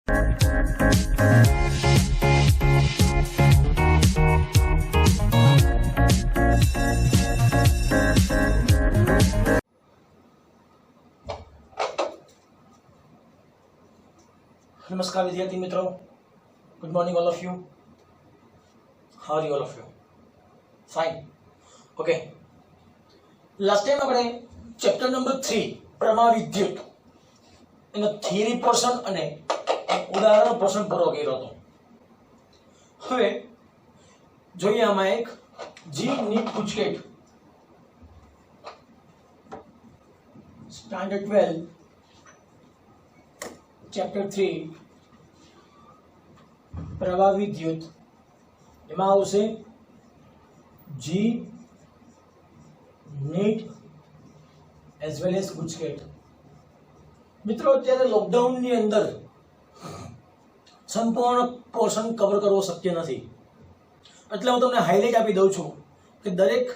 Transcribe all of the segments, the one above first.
नमस्कार विद्यार्थी मित्रों, good morning all of you. How are you all of you? Fine. Okay, last time આપણે chapter number 3 પ્રવાહ વિદ્યુત એનો થિયરી પોર્શન અને ઉદાહરણ પોર્શન પૂરો કર્યો હતો. હવે જોઈએ આમાં એક JEE NEET GUJCET standard 12 chapter 3 પ્રવાહ વિદ્યુત એમાં આવશે JEE NEET as well as GUJCET. મિત્રો અત્યારે લોકડાઉનની અંદર સંપૂર્ણ પોર્શન કવર કરવો શક્ય નથી, એટલે હું તમને હાઇલાઇટ આપી દઉં છું કે દરેક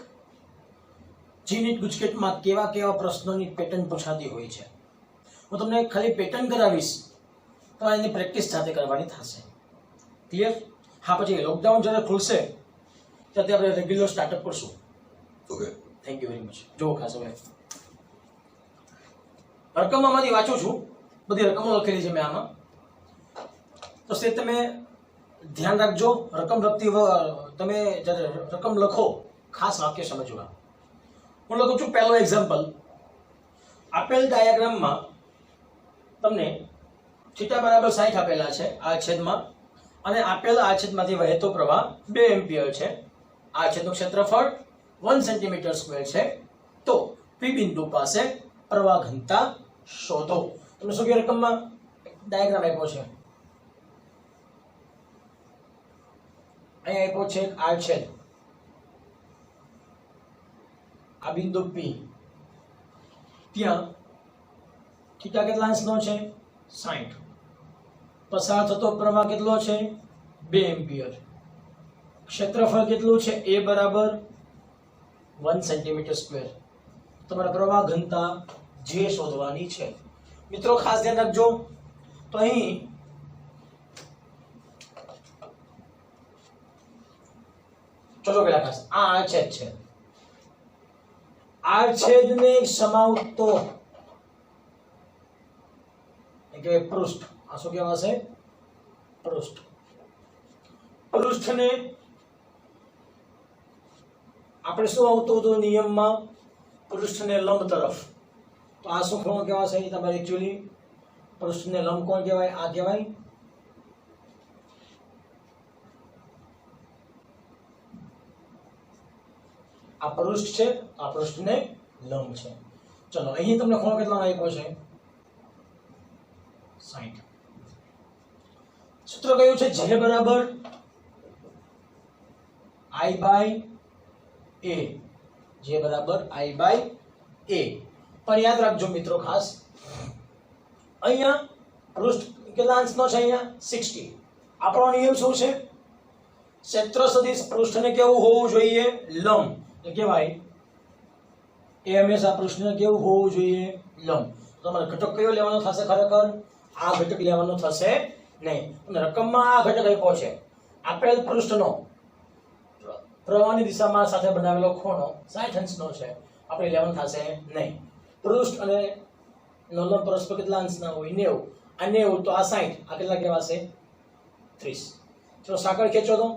જી નીટ ગુજકેટમાં કેવા કેવા પ્રશ્નોની પેટર્ન પૂછાતી હોય છે. હું તમને ખાલી પેટર્ન કરાવીશ તો એની પ્રેક્ટિસ સાથે કરવાની થશે. ક્લિયર? હા, પછી લોકડાઉન જ્યારે ખુલશે ત્યારે આપણે રેગ્યુલર સ્ટાર્ટઅપ કરશું. Okay, thank you very much. જો ખાસ હવે રકમોમાંથી વાંચું છું, બધી રકમો લખેલી છે મેં આમાં, તો તે તમે ધ્યાન રાખજો. રકમ લખતી તમે જ્યારે રકમ લખો ખાસ વાક્ય સમજવા. હું લખું છું પહેલો એક્ઝામ્પલ. આપેલ ડાયાગ્રામમાં તમને થીટા બરાબર 60 આપેલા છે આ છેદમાં, અને આપેલ આ છેદમાંથી વહેતો પ્રવાહ 2 એમ્પિયર છે. આ છેદનું ક્ષેત્રફળ 1 સેન્ટીમીટર સ્ક્વેર છે. તો પી બિંદુ પાસે પ્રવાહ ઘનતા શોધો. તમને શું કે રકમમાં ડાયાગ્રામ આપ્યો છે, અહીંયા આપ્યો છે આ છેદ, આ બિંદુ પી, ત્યાં થીટા કેટલા અંશનો છે? 60. પસાર થતો પ્રવાહ કેટલો છે? 2 એમ્પિયર. ક્ષેત્રફળ કેટલું છે? એ બરાબર 1 સેન્ટીમીટર સ્ક્વેર. તમારા પ્રવાહ ઘનતા જે શોધવાની છે. મિત્રો ખાસ ધ્યાન રાખજો, તો અહીં ચલો પેલા ખાસ આ છેદ છે, આ છેદને સમાવતો કે પૃષ્ઠ, આ શું કહેવાશે? પૃષ્ઠ. પૃષ્ઠને આપણે શું આવતું હતું નિયમમાં? પૃષ્ઠને લંબ તરફ. તો આ શું ખૂણો કહેવાશે? તમારે એકચ્યુઅલી પૃષ્ઠને લંબ કોણ કહેવાય? આ કહેવાય. આ પૃષ્ઠ છે, આ પૃષ્ઠને લંબ છે. ચલો અહીં તમને ખૂણો કેટલો આપ્યો છે? 60. સૂત્ર કયું છે? જે બરાબર I બાય A. જે બરાબર I બાય A. પણ યાદ રાખજો મિત્રો ખાસ, અહીંયા પૃષ્ઠ કેટલા અંશનો છે? અહીંયા 60. આપણો નિયમ શું છે? ક્ષેત્ર સદિશ પૃષ્ઠને કેવું હોવું જોઈએ? લંબ. એટલે કહેવાય એ હંમેશા પૃષ્ઠને કેવું હોવું જોઈએ? લંબ. તમારે ઘટક કયો લેવાનો થશે? ખરેખર આ ઘટક લેવાનો થશે નહીં. અને રકમમાં આ ઘટક આપ્યો છે. આપેલ પૃષ્ઠનો પ્રવાહની દિશામાં સાથે બનાવેલો ખૂણો 60 અંશનો છે, આપણે લેવાનો થશે નહીં. પૃષ્ઠ અને લંબ પરસ્પર કેટલા અંશના હોય? 90. આ 90 તો આ 60, આ કેટલા કહેવાશે? 30. ચલો સાંકળ ખેંચો, તો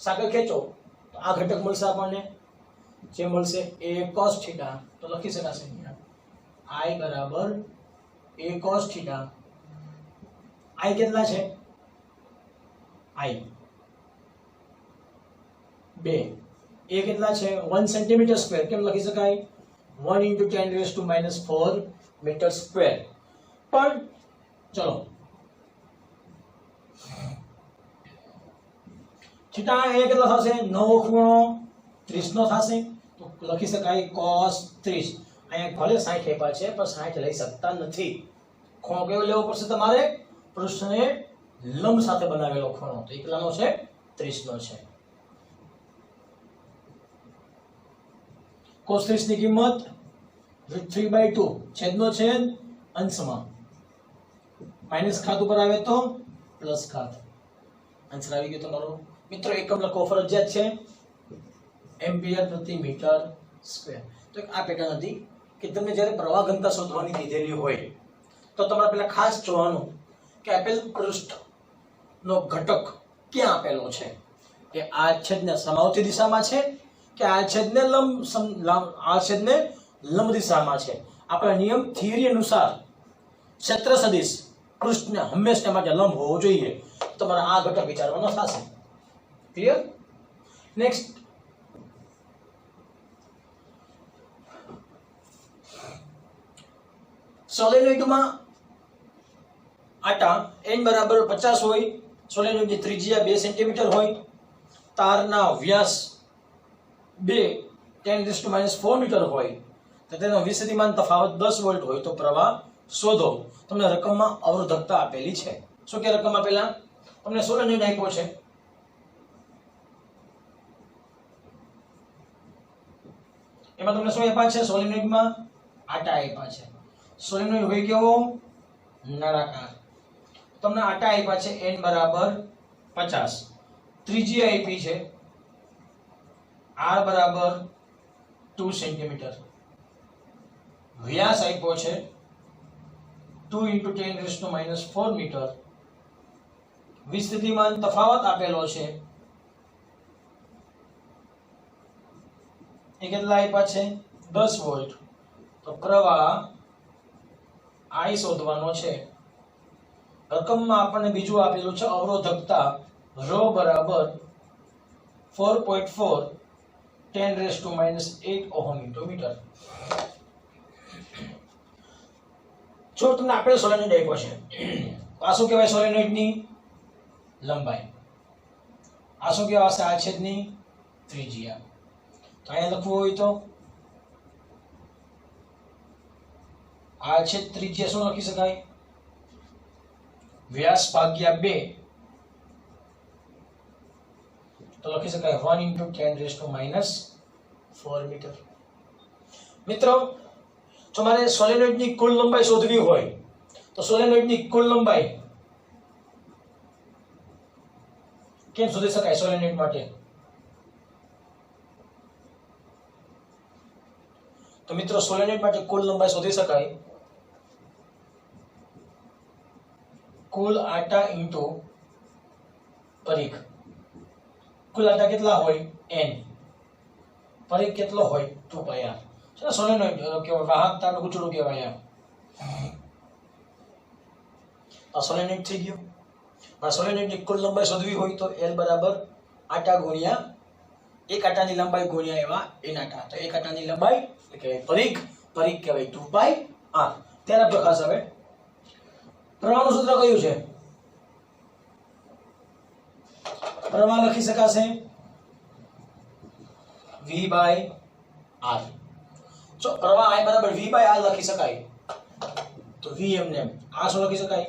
સાંકળ ખેંચો તો આ ઘટક મળશે આપણને, જે મળશે એ cos થીટા. તો લખી શકાશે I બરાબર a cos થીટા. I કેટલા છે? I 2. એ કેટલા છે? 1 સેન્ટીમીટર સ્ક્વેર. કેમ લખી શકાય? 1 × 10⁻⁴ મીટર સ્ક્વેર. પણ ચલો થીટા એ કેટલો થશે? નવો ખૂણો 30 નો થશે. તો લખી શકાય cos 30. અહીંયા ભલે 60 આપ્યા છે પણ 60 લઈ શકતા નથી. ખૂણો કયો લેવો પડશે તમારે? પૃષ્ઠને લંબ સાથે બનાવેલો ખૂણો. તો એ કેટલાનો છે? 30 નો છે. cos 30 ની કિંમત 3/2 છેદનો છેદ અંશમાં માઇનસ ખાત ઉપર આવે તો પ્લસ ખાત. આન્સર આવી ગયો તમારો. મિત્રો એકમ લખવો ફરજિયાત છે, એમ્પિયર પ્રતિ મીટર સ્ક્વેર. તો આ પેટર્ન હતી કે તમને જ્યારે પ્રવાહ ઘનતા શોધવાની કીધેલી હોય તો તમારે પહેલા ખાસ જોવાનું કે આપેલ પૃષ્ઠનો ઘટક ક્યાં આપેલો છે, કે આ છેદને સમાવતી દિશામાં છે કે આ છેદને લંબ દિશામાં છે. આપણા નિયમ થિયરી અનુસાર ક્ષેત્ર સદિશ પૃષ્ઠને હંમેશા માટે લંબ હોવો જોઈએ. તમારે આ ઘટક વિચારવાનો થશે. ક્લિયર? નેક્સ્ટ, સોલેનોઇડમાં આટા n બરાબર 50 હોય, સોલેનોઇડની ત્રિજ્યા 2 સેન્ટીમીટર હોય, તારના વ્યાસ 2 10⁻⁴ મીટર હોય, તો તેનો વિસ્તૃતિમાન તફાવત 10 વોલ્ટ હોય તો પ્રવાહ શોધો. તમને રકમમાં અવરોધકતા આપેલી છે. શું કે રકમ આપેલા? તમને સોલેનોઇડ આપ્યો છે, એમાં તમને શું આપ્યા છે? સોલેનોઇડમાં આટા આપ્યા છે. સોલેનોઇડ હોય કેવો? નળાકાર. તમને આટા આપ્યા છે n બરાબર 50, ત્રિજ્યા આપી છે r બરાબર 2 સેન્ટીમીટર, વ્યાસ આપ્યો છે 2 × 10⁻⁴ મીટર, વિસ્તૃતિમાન તફાવત આપેલો છે એ કેટલા આપ્યા છે? 10 વોલ્ટ. તો પ્રવાહ I શોધવાનો છે. રકમમાં આપણને બીજું આપેલું છે અવરોધકતા ρ બરાબર 4.4 10⁻⁸ ઓહમ × મીટર. જો તમને આપેલ સોલેનોઇડ આપ્યો છે, આ શું કહેવાય? સોલેનોઇડની લંબાઈ. આ શું કહેવાશે? આ છેદની ત્રિજ્યા. તો અહીંયા લખવું હોય તો આ છેદ ત્રિજ્યા શું લખી શકાય? વ્યાસ ભાગ્યા 2 તો લખી શકાય 1 × 10⁻⁴ મીટર. મિત્રો તમારે સોલેનોઇડની કુલ લંબાઈ શોધવી હોય તો સોલેનોઇડની કુલ લંબાઈ કેમ શોધી શકાય? સોલેનોઇડ માટે તો મિત્રો સોલેનોઇડ માટે કુલ લંબાઈ શોધી શકાય કુલ આટા ઇન્ટુ પરિઘ. કુલ આટા કેટલા હોય? n. પરિઘ કેટલો હોય? 2πr. છે સોલેનોઇડ કેવાય, વાહકતાનું ગુચડું કહેવાય. આ સોલેનોઇડ થઈ ગયો. આ સોલેનોઇડની કુલ લંબાઈ શોધવી હોય તો l બરાબર આટા ગુણ્યા એક આટાની લંબાઈ ગુણ્યા એવા n આટા. તો એક આટાની લંબાઈ એટલે કે પરિઘ કહેવાય 2πr. ત્યારે આપણે ખાસ હવે પ્રવાહનું સૂત્ર કયું છે? પ્રવાહ લખી શકાશે v/r. જો પ્રવાહ I બરાબર v/r લખી શકાય તો v એમને આ શું લખી શકાય?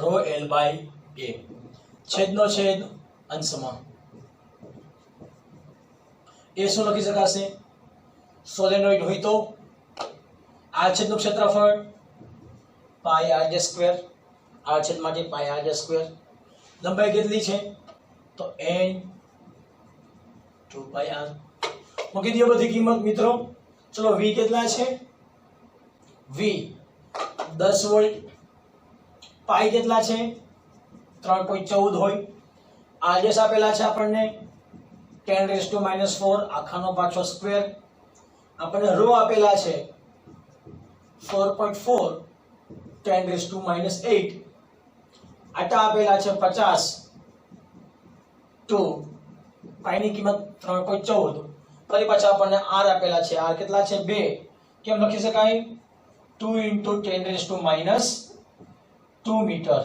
ρl/a. છેદનો છેદ અંશમાં એ શું લખી શકાશે? સોલેનોઇડ હોય તો આ છેદનું ક્ષેત્રફળ πr², આ છેદ માટે πr². લંબાઈ કેટલી છે? તો n 2πr. મૂકી દો બધી કિંમત મિત્રો. ચલો v કેટલા છે? v 10 volt. પાઈ કેટલા છે? 3.14 હોય. આદેશ આપેલા છે આપણને 10⁻⁴ આખાનો પાછો સ્ક્વેર. આપણને ρ આપેલા છે 4.4 10⁻⁸. આટા આપેલા છે 50 તો પાઈની કિંમત 3.14. ફરી પાછા આપણને r આપેલા છે. r કેટલા છે? 2. કેમ લખી શકાય? 2 × 10⁻² મીટર.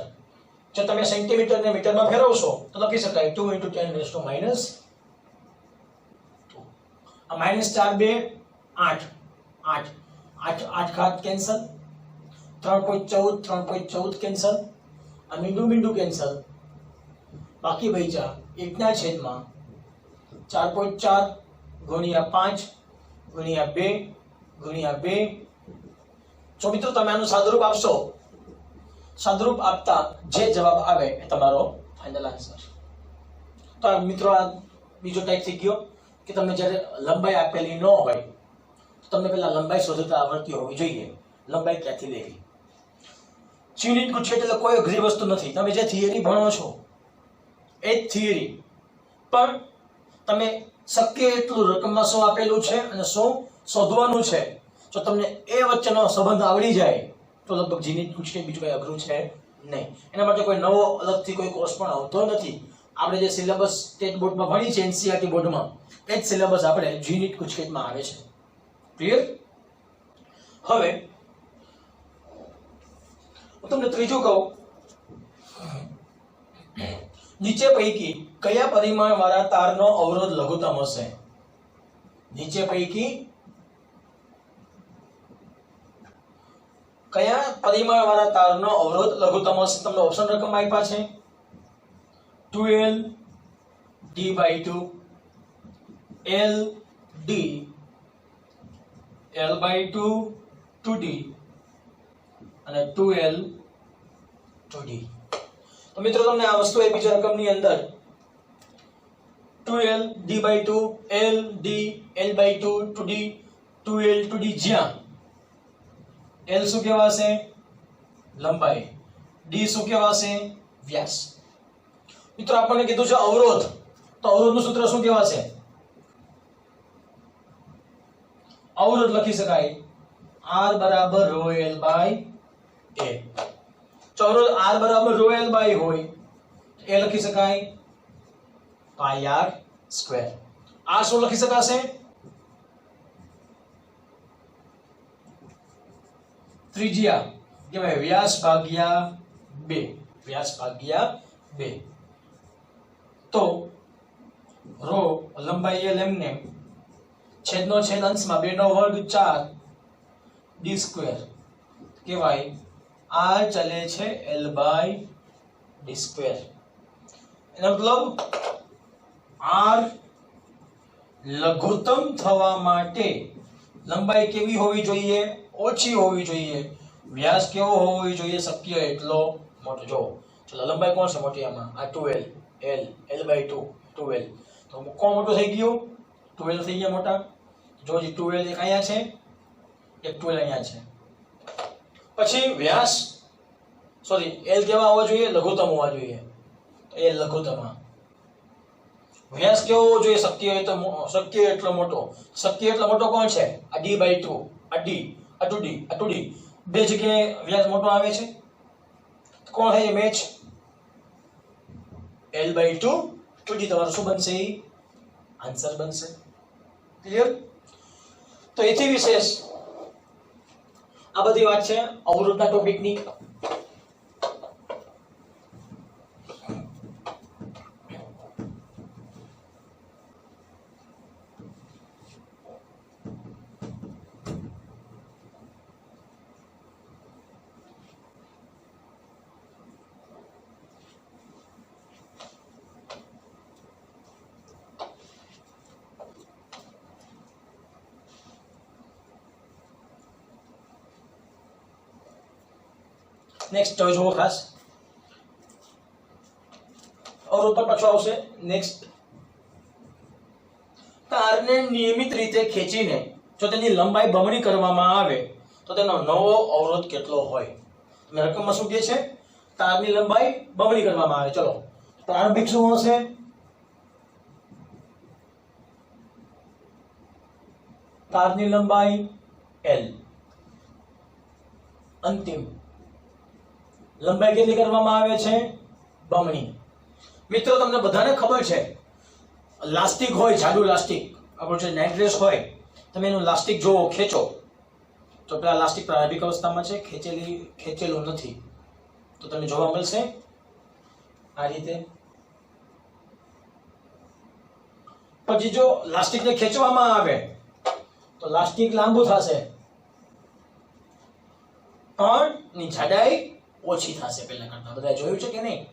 જો તમે સેન્ટીમીટર ને મીટરમાં ફેરવશો તો લખી શકાય 2 × 10⁻². આ -4 2 8 8 8 8 ઘાત કેન્સલ. 3.14 કેન્સલ. આ મીંડું કેન્સલ. બાકી બચ્યા 1 ના છેદમાં 4.4 ગુણ્યા 5 ગુણ્યા 2 ગુણ્યા 2. જો મિત્રો તમે આનું સાદુરૂપ આપશો સાદુરૂપ આપતા જે જવાબ આવે એ તમારો ફાઇનલ આન્સર. તો મિત્રો આ બીજો ટાઈપ થઈ ગયો કે તમને જ્યારે લંબાઈ આપેલી ન હોય તો તમને પહેલા લંબાઈ શોધતા આવડતી હોવી જોઈએ. લંબાઈ ક્યાંથી લેવી? યુનિટ ગુચ્છેટ એટલે કોઈ અઘરી વસ્તુ નથી. તમે જે થિયરી ભણો છો એ જ થિયરી, પણ તમે શક્ય એટલું રકમમાં શું આપેલું છે અને શું શોધવાનું છે, જો તમને એ વચ્ચેનો સંબંધ આવડી જાય તો લગભગ યુનિટ ગુચ્છેટ બીજું કઈ અઘરું છે નહીં. એના માટે કોઈ નવો અલગથી કોઈ કોર્સ પણ આવતો નથી. આપણે જે સિલેબસ સ્ટેટ બોર્ડમાં ભણી છે, એનસીઈઆરટી બોર્ડમાં, એ જ સિલેબસ આપણે યુનિટ ગુચ્છેટમાં આવે છે. ક્લિયર? હવે હું તમને ત્રીજું કહું, નીચે પૈકી કયા પરિમાણ વાળા તારનો અવરોધ લઘુત્તમ હશે? નીચે પૈકી કયા પરિમાણ વાળા તારનો અવરોધ લઘુત્તમ હશે? તમને ઓપ્શન રકમ આપ્યા છે 2L D/2, L D, L/2 2D અને 2L 2D. તો મિત્રો તમને આ વસ્તુ એ બીજા રકમની અંદર 2L D/2, L D, L/2 2D, 2L 2D જ્યાં L શું કહેવાશે? લંબાઈ. D શું કહેવાશે? વ્યાસ. મિત્રો આપણને કીધું છે અવરોધ, તો અવરોધનું સૂત્ર શું કહેવાશે? અવરોધ લખી શકાય R બરાબર ρL બાય A. જો અવરોધ R બરાબર ρL બાય હોય એ લખી શકાય પાઈ R સ્ક્વેર. આ શું લખી શકાશે? ત્રિજ્યા કહેવાય વ્યાસ ભાગ્યા 2. વ્યાસ ભાગ્યા 2. તો રો લંબાઈ L એમને છેદનો છેદ અંશમાં 2 નો વર્ગ 4 D સ્ક્વેર કહેવાય R ચલે છે L બાય D સ્ક્વેર. એનો મતલબ R લઘુત્તમ થવા માટે લંબાઈ કેવી હોવી જોઈએ? ઓછી હોવી જોઈએ. વ્યાસ કેવો હોવો જોઈએ? શક્ય એટલો મોટો. જો ચલો લંબાઈ કોણ છે મોટી? આમાં આ 2L, L, L/2 2L. તો કોણ મોટો થઈ ગયો? 2L થઈ ગયા મોટા. જો જે 2L એક અહીંયા છે, એક 2L અહીંયા છે. પછી વ્યાસ સોરી L કેવા હોવા જોઈએ? લઘુત્તમ હોવા જોઈએ. તો એ લઘુત્તમ. વ્યાસ કેવો હોવો જોઈએ? શક્ય એટલો મોટો. શક્ય એટલો મોટો કોણ છે? આ D/2, આ D, આ 2D, આ 2D. બે જગ્યાએ વ્યાસ મોટો આવે છે. કોણ છે મેચ? L/2 2D. તમારું શું બનશે? આન્સર બનશે. ક્લિયર? તો એથી વિશેષ આ બધી વાત છે અવરોધના ટોપિકની. નેક્સ્ટ જુઓ ખાસ, અવરોધ પર પાછો આવશે. નેક્સ્ટ, તારને નિયમિત રીતે ખેંચીને જો તેની લંબાઈ બમણી કરવામાં આવે તો તેનો નવો અવરોધ કેટલો હોય? તમે રકમમાં શું કહે છે? તારની લંબાઈ બમણી કરવામાં આવે. ચલો પ્રારંભિક શું હશે? તારની લંબાઈ L, અંતિમ લંબાઈ કેટલી કરવામાં આવે છે? બમણી. મિત્રો તમને બધાને ખબર છે લાસ્ટિક હોય, જાડું લાસ્ટિક, આપણું જે નાઇટ ડ્રેસ હોય, તમે એનું લાસ્ટિક જોવો, ખેંચો તો પેલા લાસ્ટિક પ્રારંભિક અવસ્થામાં છે, ખેંચેલું નથી. તો તમને જોવા મળશે આ રીતે. પછી જો લાસ્ટિકને ખેંચવામાં આવે તો લાસ્ટિક લાંબુ થશે પણ ની જાડાઈ ઓછી થશે પહેલા કરતા. બધા જોયું છે કે નહીં?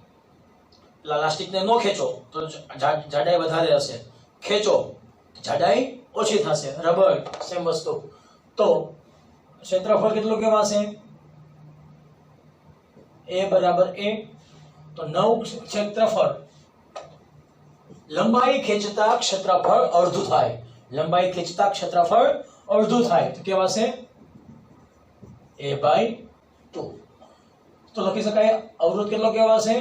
પ્લાસ્ટિકને ન ખેંચો તો જાડાઈ વધારે હશે, ખેંચો જાડાઈ ઓછી થશે. રબર સેમ વસ્તુ. તો ક્ષેત્રફળ કેટલું કહેવાશે? A બરાબર A, તો 9 ક્ષેત્રફળ લંબાઈ ખેંચતા ક્ષેત્રફળ અડધું થાય. લંબાઈ ખેંચતા ક્ષેત્રફળ અડધું થાય તો કેવાશે A/2. તો લખી શકાય અવરોધ કેટલો કહેવાશે?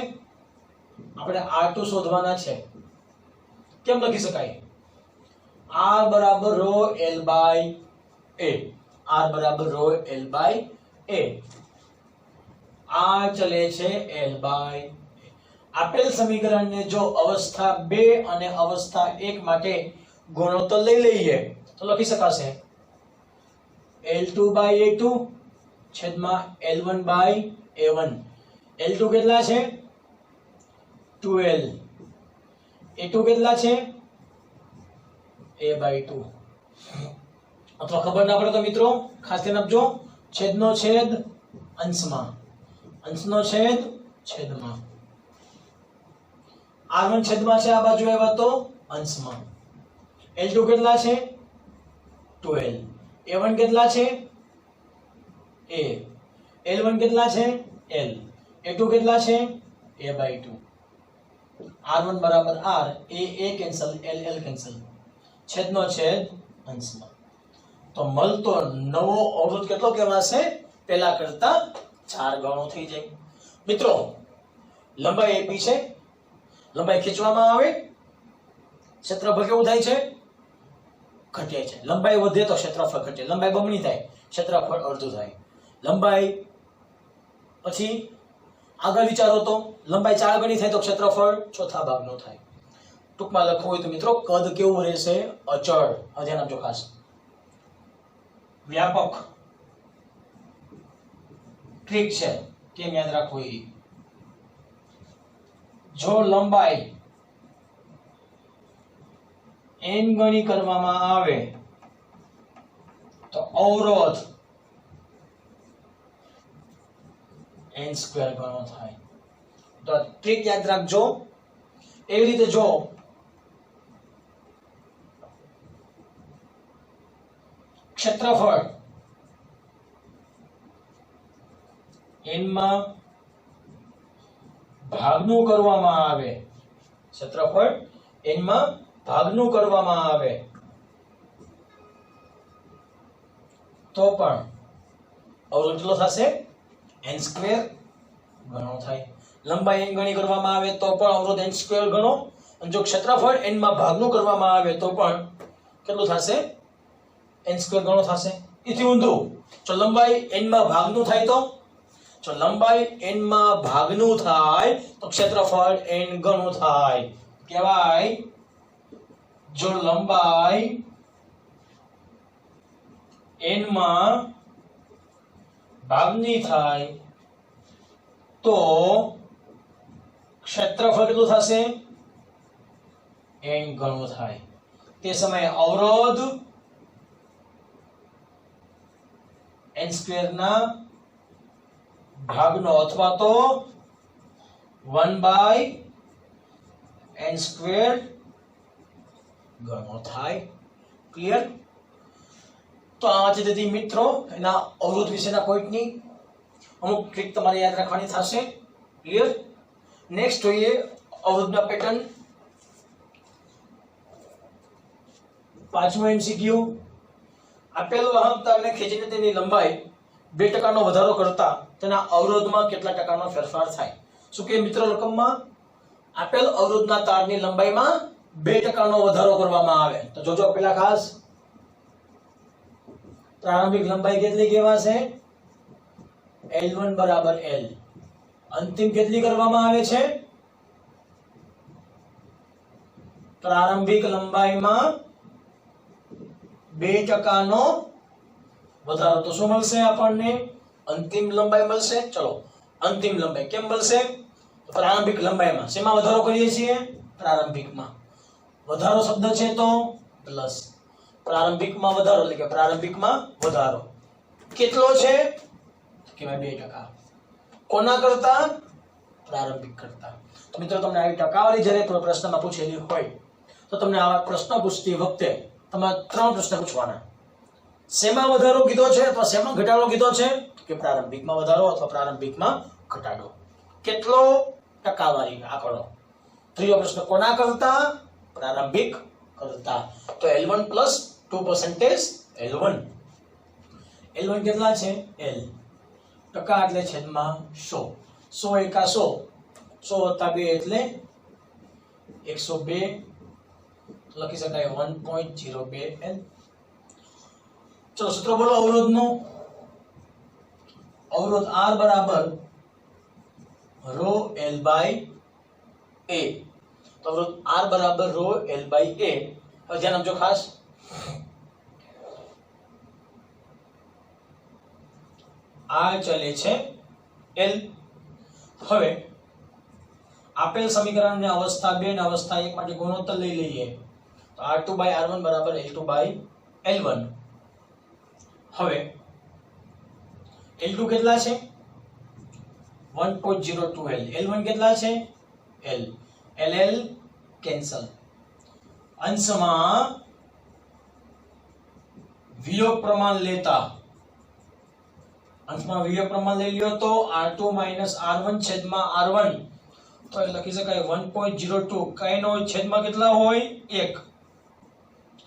આપણે R2 શોધવાના છે. કેમ લખી શકાય? R બરાબર ρ L/A. R બરાબર ρ L/A. આ ચલે છે L/A. આપેલ સમીકરણને જો અવસ્થા 2 અને અવસ્થા 1 માટે ગુણોત્તર લઈ લઈએ તો લખી શકાશે L2/A2 છેદમાં L1/A1. L2 કેટલા છે? 2L. A2 કેટલા છે? A/2. અથવા ખબર ના પડે તો મિત્રો ખાસ ધ્યાન આપજો, છેદનો છેદ અંશમાં, અંશનો છેદ છેદમાં. R1 છેદમાં છે, આ બાજુ આવ્યા તો અંશમાં. L2 કેટલા છે? 2L. A1 કેટલા છે? A. L1 કેટલા છે? L. A2 કેટલા છે? A/2. R1 બરાબર R, A cancel, L cancel, છેદનો છેદ અંશમાં. તો મળતો નવો અવરોધ કેટલો કહેવાશે? પહેલા કરતા 4 ગણો થઈ જાય. મિત્રો લંબાઈ આપી છે, લંબાઈ ખેંચવામાં આવે ક્ષેત્રફળ કેવું થાય છે? ઘટે છે. લંબાઈ વધે તો ક્ષેત્રફળ ઘટે. લંબાઈ બમણી થાય, ક્ષેત્રફળ અડધું થાય. લંબાઈ પછી આગળ વિચારો તો લંબાઈ 4 ગણી થાય તો ક્ષેત્રફળ ચોથા ભાગનો થાય. ટૂંકમાં લખવું હોય તો મિત્રો કદ કેવું રહેશે? અચળ. ધ્યાન આપજો ખાસ. વ્યાપક ટ્રીક છે, કેમ યાદ રાખવું એ. જો લંબાઈ n ગણી કરવામાં આવે તો અવરોધ n² ગણો થાય. તો ટ્રીક યાદ રાખજો. એવી રીતે જો ક્ષેત્રફળ n માં ભાગનું કરવામાં આવે, ક્ષેત્રફળ n માં ભાગનું કરવામાં આવે તો પણ અવરોધ કેટલો થશે? n² ગણો થાય. લંબાઈ n ગણી કરવામાં આવે તો પણ અવરોધ n² ગણો, અને જો ક્ષેત્રફળ n માં ભાગનું કરવામાં આવે તો પણ કેટલું થશે? n² ગણો થશે. એથી ઊંધું જો લંબાઈ n માં ભાગનું થાય તો, જો લંબાઈ n માં ભાગનું થાય તો ક્ષેત્રફળ n ગણું થાય. કહેવાય જો લંબાઈ n માં ભાગની થાય તો ક્ષેત્રફળ કેટલું થશે? n ગણું થાય. તે સમયે અવરોધ n² ના ભાગનો અથવા તો 1/n² ગણો થાય. ક્લિયર? તો આ છે મિત્રો એના અવરોધ વિશેના પોઈન્ટની અમુક ટ્રીક તમારે યાદ રાખવાની થશે. ક્લિયર? નેક્સ્ટ જોઈએ અવરોધના પેટર્ન. 5મો MCQ. આપેલ વાહકતાને ખેંચીને તેની લંબાઈ 2% નો વધારો કરતા તેના અવરોધમાં કેટલા ટકાનો ફેરફાર થાય? શું કે મિત્રો રકમમાં આપેલ અવરોધના તારની લંબાઈમાં 2% નો વધારો કરવામાં આવે તો જોજો પેલા ખાસ પ્રારંભિક લંબાઈ કેટલી કહેવાશે? L1 બરાબર L. અંતિમ કેટલી કરવામાં આવે છે? પ્રારંભિક લંબાઈમાં 2% નો વધારો. તો શું મળશે આપણને? અંતિમ લંબાઈ મળશે. ચલો અંતિમ લંબાઈ કેમ મળશે? તો પ્રારંભિક લંબાઈમાં શેમાં વધારો કરીએ છીએ? પ્રારંભિકમાં. વધારો શબ્દ છે તો પ્લસ. પ્રારંભિકમાં વધારો એટલે કે પ્રારંભિકમાં વધારો કેટલો છે? કે 2%. કોના કરતા? પ્રારંભિક કરતા. તો મિત્રો તમને આવી ટકાવારી જ્યારે પ્રશ્નમાં પૂછેલી હોય તો તમને આવા પ્રશ્ન પૂછતી વખતે તમારે 3 પ્રશ્ન પૂછવાના. શેમાં વધારો કીધો છે અથવા શેમાં ઘટાડો કીધો છે? કે પ્રારંભિકમાં વધારો અથવા પ્રારંભિકમાં ઘટાડો. કેટલો ટકાવારી આંકડો. ત્રીજો પ્રશ્ન કોના કરતા? પ્રારંભિક કરતા. તો L1 પ્લસ 2% L1. L1 કેટલા છે? L ટકા એટલે છેદમાં 100. 100 એકા 100, 100 વત્તા 2 એટલે 102. લખી શકાય 1.02 L. ચલો સૂત્ર બોલો અવરોધનું. અવરોધ R બરાબર રો L બાય A. તો અવરોધ R બરાબર રો L બાય A. હવે ધ્યાન આપજો ખાસ. આ ચલે છે L. હવે આપેલ સમીકરણને અવસ્થા 2 અને અવસ્થા 1 માટે ગુણોત્તર લઈ લઈએ. તો R2 બાય R1 બરાબર L2 બાય L1. હવે L2 કેટલા છે? 1.02 L. L1 કેટલા છે? L. LL cancel. અંશમાં વિયોગ પ્રમાણ લેતા અંશમાં વિયોગ પ્રમાણ લઈ લ્યો તો R2 માઈનસ R1 છેદમાં R1. તો એ લખી શકાય 1.02. કઈનો છેદમાં કેટલા હોય? 1.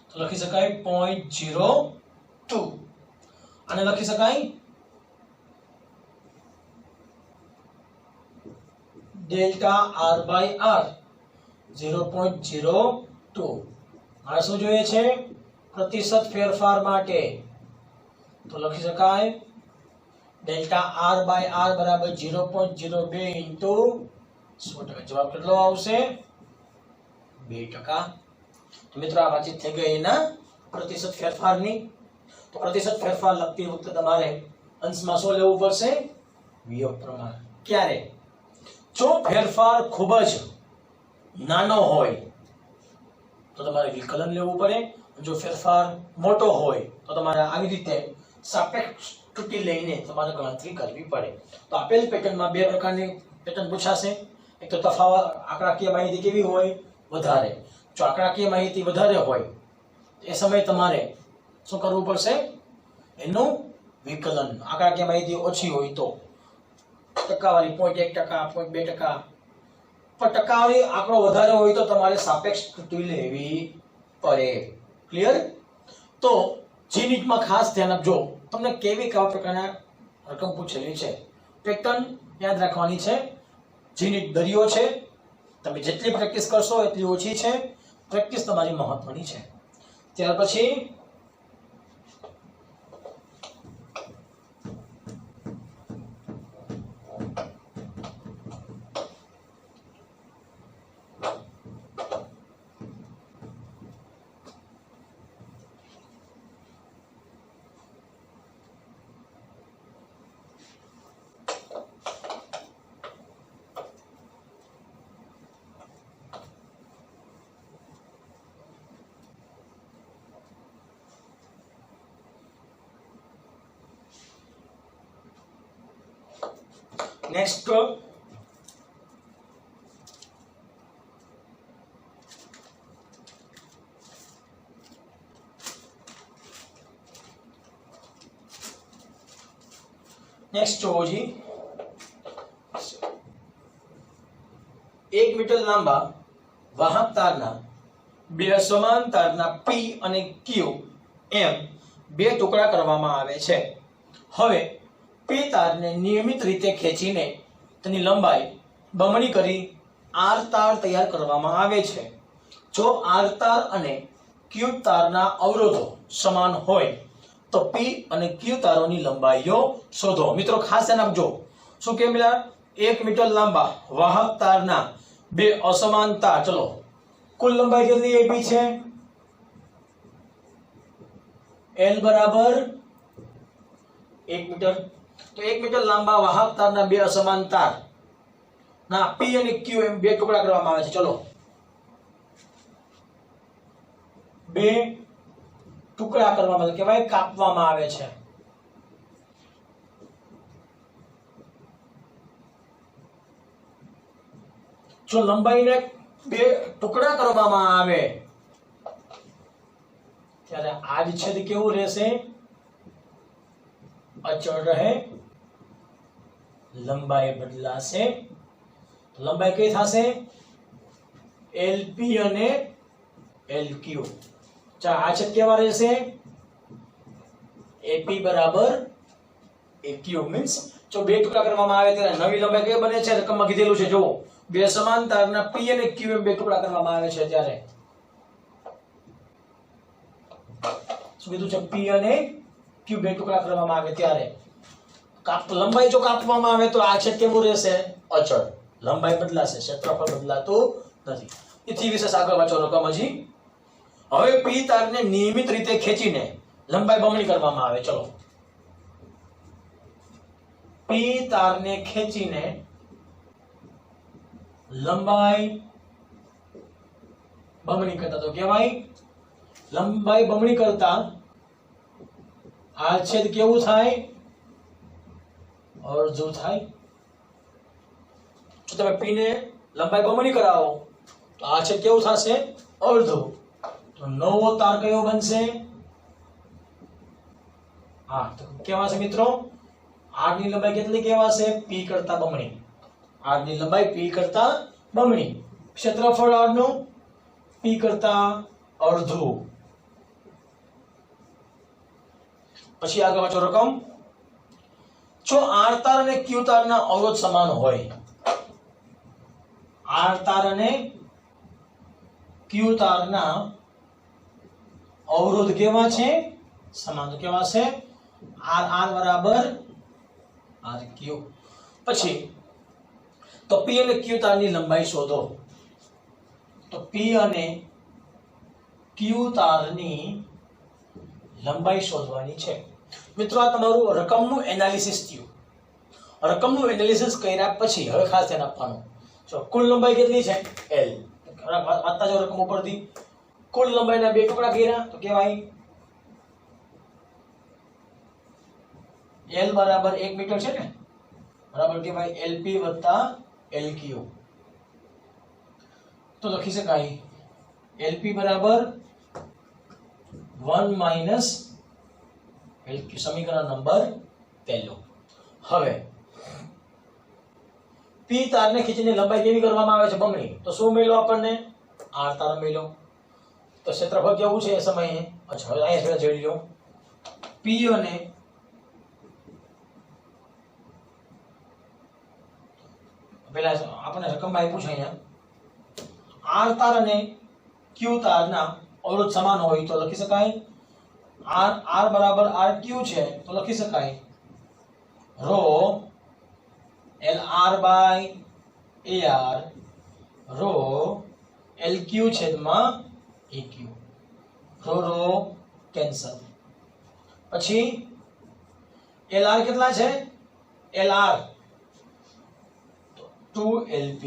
તો લખી શકાય 0.02. અને લખી શકાય ડેલ્ટા R બાય R 0.02. આ શું જોઈએ છે? પ્રતિશત ફેરફાર માટે. તો લખી શકાય ડેલ્ટા R બાય R બરાબર 0.02 ઇન્ટુ 100%. જવાબ કેટલો આવશે? 2%. તો મિત્રો આ વાતચીત થઈ ગઈ એના પ્રતિશત ફેરફારની. તો પ્રતિશત ફેરફાર લખતી વખતે તમારે અંશમાં શું લેવું પડશે? વિયોગ પ્રમાણ. ક્યારે? જો ફેરફાર ખૂબ જ નાનો હોય તો તમારે વિકલન લેવું પડે. જો ફેરફાર મોટો હોય તો તમારે આવી રીતે સાપેક્ષ ત્રુટિ લઈને તમારે ગણતરી કરવી પડે. તો આપેલ પેટર્નમાં બે પ્રકારની પેટર્ન પૂછાશે. એક તો તફાવત આંકડાકીય માહિતી કેવી હોય? વધારે. જો આંકડાકીય માહિતી વધારે હોય એ સમયે તમારે શું કરવું પડશે? એનું વિકલન. આંકડાકીય માહિતી ઓછી હોય તો ટકાવારી 0.1%, 0.2%. પણ ટકાવારી આંકડો વધારે હોય તો તમારે સાપેક્ષ ત્રુટિ લેવી પડે. ક્લિયર? તો જીનીટમાં ખાસ ધ્યાન આપજો. તમને કેવા પ્રકારના રકમ પૂછેલી છે. પેટર્ન યાદ રાખવાની છે. જીનીટ દરિયો છે. તમે જેટલી પ્રેક્ટિસ કરશો એટલી ઓછી છે. પ્રેક્ટિસ તમારી મહત્વની છે. ત્યાર પછી નેક્સ્ટ જોવો જી. 1 મીટર લાંબા વાહક તારના બે સમાન તારના P અને Q એમ બે ટુકડા કરવામાં આવે છે. હવે P તારને નિયમિત રીતે ખેંચીને તેની લંબાઈ બમણી કરી R તાર તૈયાર કરવામાં આવે છે. જો R તાર અને Q તારના અવરોધો સમાન હોય તો P અને Q તારોની લંબાઈઓ શોધો. મિત્રો ખાસ ધ્યાન આપજો. શું કે મિલા? 1 મીટર લાંબા વાહક તારના બે અસમાન તાર. ચલો કુલ લંબાઈ કેટલી આપી છે? L બરાબર 1 મીટર. તો 1 મીટર લાંબા વાહક તારના બે અસમાન તાર ના P અને Q એમ બે ટુકડા કરવામાં આવે છે. ચલો બે ટુકડા કરવામાં આવે કહેવાય, કાપવામાં આવે છે. જો લંબાઈને બે ટુકડા કરવામાં આવે ત્યારે આ છેદ કેવું રહેશે? અચળ રહે. લંબાઈ બદલાશે લંબાઈ કઈ થશે એલપી અને એલક્યુ. આ છેદ કેવા રહેશે એપી બરાબર એક્યુ. મીન્સ જો બે ટુકડા કરવામાં આવે ત્યારે નવી લંબાઈ કઈ બને છે રકમમાં કીધેલું છે. જો બે સમાન તારના પી અને ક્યુ એમ બે ટુકડા કરવામાં આવે છે ત્યારે શું કીધું છે પી અને ક્યુ બે ટુકડા કરવામાં આવે ત્યારે લંબાઈ જો કાપવામાં આવે તો આ છેદ કેવું રહેશે અચળ. લંબાઈ બદલાશે ક્ષેત્રફળ બદલાતું નથી. એથી વિશેષ આગળ વાંચો રકમ હજી. હવે પી તારને નિયમિત રીતે ખેંચીને લંબાઈ બમણી કરવામાં આવે. ચલો પી તારને ખેંચીને લંબાઈ બમણી કરતા તો કેવાય લંબાઈ બમણી કરતા આ છેદ કેવું થાય અડધું થાય. જો તમે પી ને લંબાઈ બમણી કરાવો તો આ છેદ કેવું થશે અડધું. તો નવો તાર કયો બનશે હા તો કેવા છે મિત્રો r ની લંબાઈ કેટલી કહેવાશે p કરતા બમણી. r ની લંબાઈ p કરતા બમણી. ક્ષેત્રફળ r નું p કરતા અડધું. પછી આગળ વાંચો રકમ. જો r તાર અને q તારના અવરોધ સમાન હોય r તાર અને q તારના અવરોધ કેવા છે સમાન. તો કેવા છે r r બરાબર rq. પછી તો p અને q તારની લંબાઈ શોધો. તો p અને q તારની લંબાઈ શોધવાની છે. મિત્રો આ તમારું રકમનું એનાલિસિસ થયું. રકમનું એનાલિસિસ કર્યા પછી હવે ખાસ ધ્યાન આપવાનું. જો કુલ લંબાઈ કેટલી છે l. વાંચતા જાઓ રકમ ઉપરથી. કુલ લંબાઈના બે ટુકડા કર્યા તો કેવાય l બરાબર 1 મીટર છે ને બરાબર કેવાય lp વત્તા lq. તો લખી શકાય lp બરાબર 1 માઈનસ lq. સમીકરણ નંબર 1. હવે p તારને ખીચીને લંબાઈ કેવી કરવામાં આવે છે બમણી. તો શું મળ્યો આપણને r તાર મળ્યો. તો ક્ષેત્રફળ કેવું છે એ સમયે અચ્છા હવે અહીંયા જોઈ લો p અને પેલા આપણને રકમમાં આપ્યું છે અહીંયા r તાર અને q તારના અવરોધ સમાન હોય તો લખી શકાય r બરાબર rq છે તો લખી શકાય rho lr by ar rho lq છેદમાં aq. Rho cancel. પછી lr કેટલા છે lr 2lp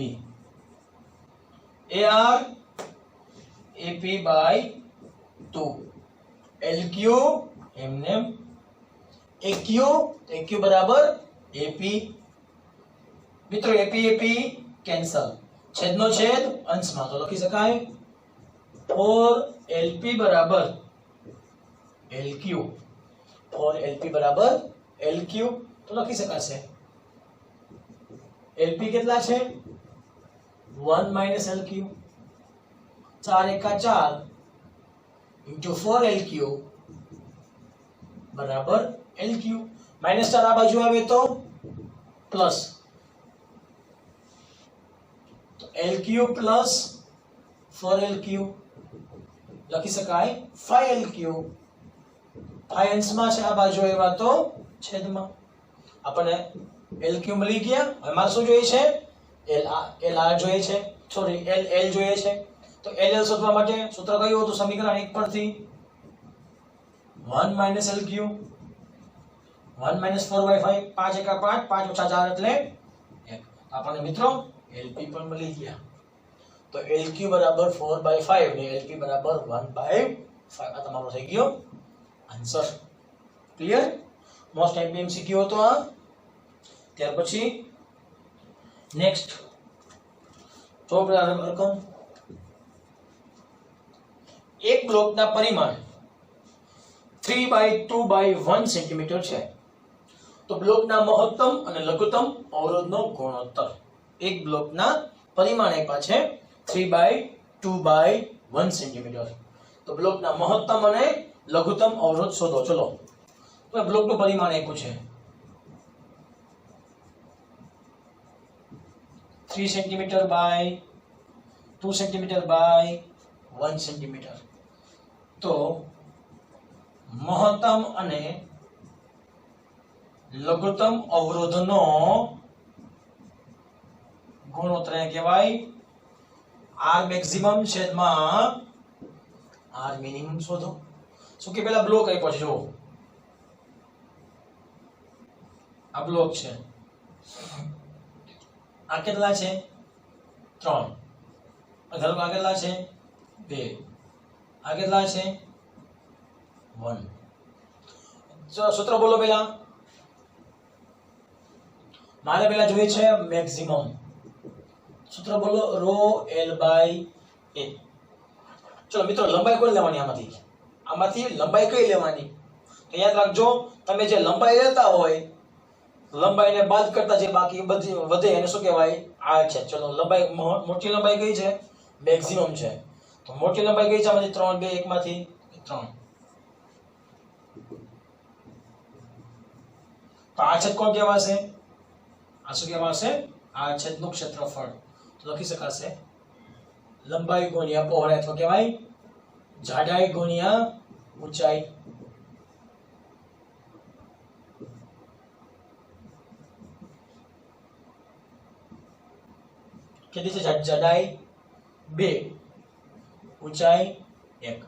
ar ap by 2 lq એમને aq બરાબર ap. મિત્રો ap કેન્સલ. છેદનો છેદ અંશમાં તો લખી શકાય 4lp બરાબર lq. 4lp બરાબર lq તો લખી શકાશે lp કેટલા છે 1 માઈનસ lq. 4 એકા 4 into 4lq બરાબર lq. માઈનસ 4 આ બાજુ આવે તો પ્લસ તો lq પ્લસ 4lq લખી શકાય 5lq. 5 અંશમાં છે આ બાજુ આવ્યા તો છેદમાં. આપણને lq મળી ગયા. હવે મારે શું જોઈએ છે lr જોઈએ છે સોરી l જોઈએ છે. તો l શોધવા માટે સૂત્ર કયું હતું સમીકરણ 1 પરથી 1 માઈનસ lq 1 માઈનસ 4/5 5 એકા 5 5 ઓછા 4 એટલે 1. આપણને મિત્રો lp પણ મળી ગયા. તો lq બરાબર 4/5 ને lp બરાબર 1/5. આ તમારો થઈ ગયો આન્સર. ક્લિયર. મોસ્ટ MPMCQ હતો આ. ત્યાર પછી નેક્સ્ટ તો રકમ એક બ્લોકના પરિમાણ 3/2/1 સેન્ટીમીટર છે. તો બ્લોકના મહત્તમ અને લઘુત્તમ અવરોધનો ગુણોત્તર એક બ્લોકના પરિમાણ આપ્યા છે 3/2/1 સેન્ટીમીટર. તો બ્લોકના મહત્તમ અને લઘુત્તમ અવરોધ શોધો. ચલો, તો બ્લોકનું પરિમાણ આપ્યું છે 3 centimetre by 2 centimetre by 1 centimetre. તો મહત્તમ અને લઘુત્તમ અવરોધનો ગુણોત્તર કહેવાય આર મેક્સિમમ છેદમાં આર મિનિમમ શોધો. શું કે પેલા બ્લોક આપ્યો છે, જો આ બ્લોક છે, આ કેટલા છે 3, ધારો કે આ કેટલા છે 2, આ કેટલા છે 1. ચલો સૂત્ર બોલો પેલા. મારે પેલા જોઈએ છે મેક્સિમમ. સૂત્ર બોલો રો એલ બાય એ. ચલો મિત્રો, લંબાઈ કોઈ લેવાની આમાંથી લંબાઈ કઈ લેવાની? તો યાદ રાખજો, તમે જે લંબાઈ લેતા હોય, લંબાઈને બાદ કરતા જે બાકી બધી વધે એને શું કહેવાય? આ છે. ચલો, લંબાઈ મોટી લંબાઈ કઈ છે? મેક્સિમમ છે. તો મોટી લંબાઈ કઈ છે આમાંથી? 3, 2, 1 માંથી 3. તો આ છેદ કોણ કહેવાશે? આ શું કહેવાશે? આ છેદનું ક્ષેત્રફળ. તો લખી શકાશે લંબાઈ ગુણ્યા પહોળાઈ, અથવા કહેવાય જાડાઈ ગુણ્યા ઊંચાઈ. કેટલી છે જાડાઈ? 2, ઊંચાઈ 1.